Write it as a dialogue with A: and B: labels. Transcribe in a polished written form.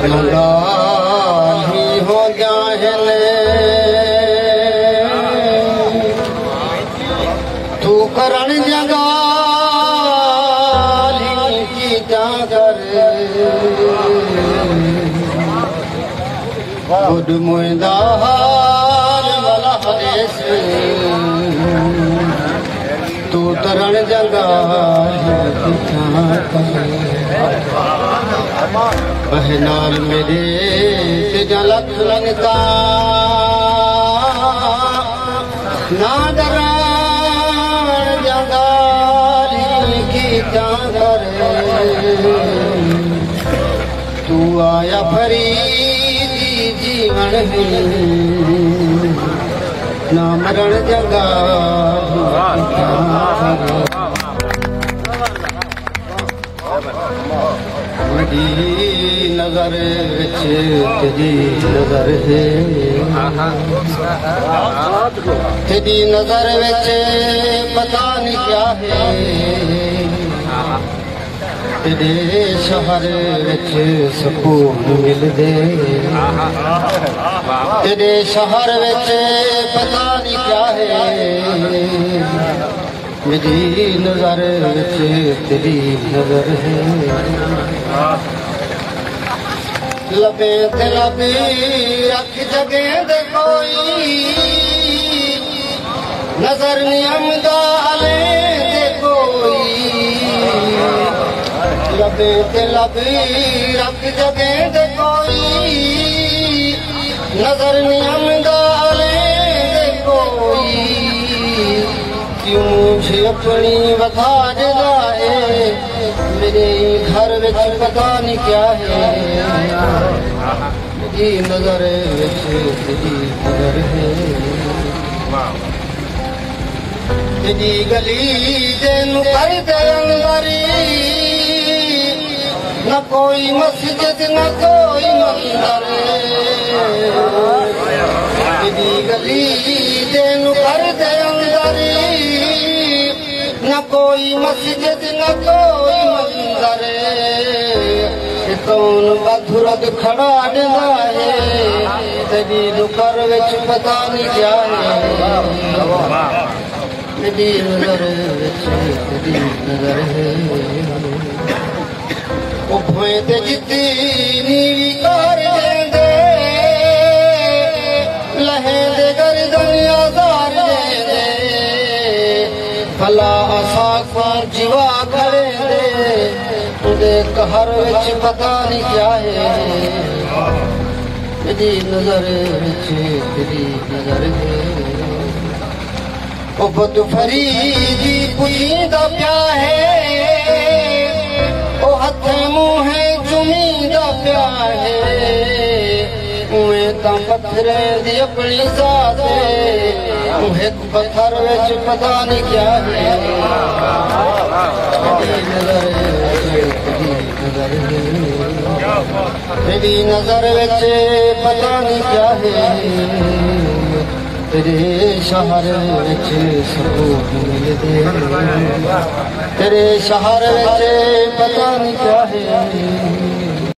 A: ही हो जाहले तू करण जगाली की जागर खुद मुदार वाला हरेस तू तरण जगाली की जागर बहनाल मेरे तेजा लख लगता ना डरान जगाली की जागर तू आया फरीदी जीवन ना मरण जगाली की जागर नजर तेरी नजर है तेरी नजर विच पता नहीं क्या है तेरे शहर विच सुकून मिलदे तेरे शहर विच पता नहीं क्या है मेरी नजर विच तेरी नजर है लबे ते लबे रख जगे दे कोई नजर नियम गाले दे कोई लबे ते लबे रख जगे दे कोई नजर नियम गाले दे कोई क्यों मुझे अपनी वफा जलाए मेरे घर विच पता नहीं क्या है तेरी नजर विच तेरी नजर है तेरी गली दिन कर दे अंदरी न कोई मस्जिद न कोई मंदिर तेरी गली दिन कर दे अंदरी न कोई मस्जिद न कोई मंदिर कौन बधुरद खड़ा डंदा है तेरी नुकर विच पता नहीं क्या है तेरी नजर विच तेरी नजर है उभे ते जिती नीवी कर देंदे लहेंदे गर्दन आज़ार देंदे भला असा को जीवा खड़े दे तुझे कहर विच पता नहीं क्या है तेरी नजर विच तेरी नजर है ओ बुत फरीदी पुछींदा प्या है ओ हथ मुंह चुमींदा प्या है उहे तां पत्थरे दी अपनी ज़ात एक पत्थर विच पता नहीं क्या है तेरी नजर विच पता नहीं क्या है तेरे शहर विच सुकून मिलदे तेरे शहर विच पता नहीं क्या है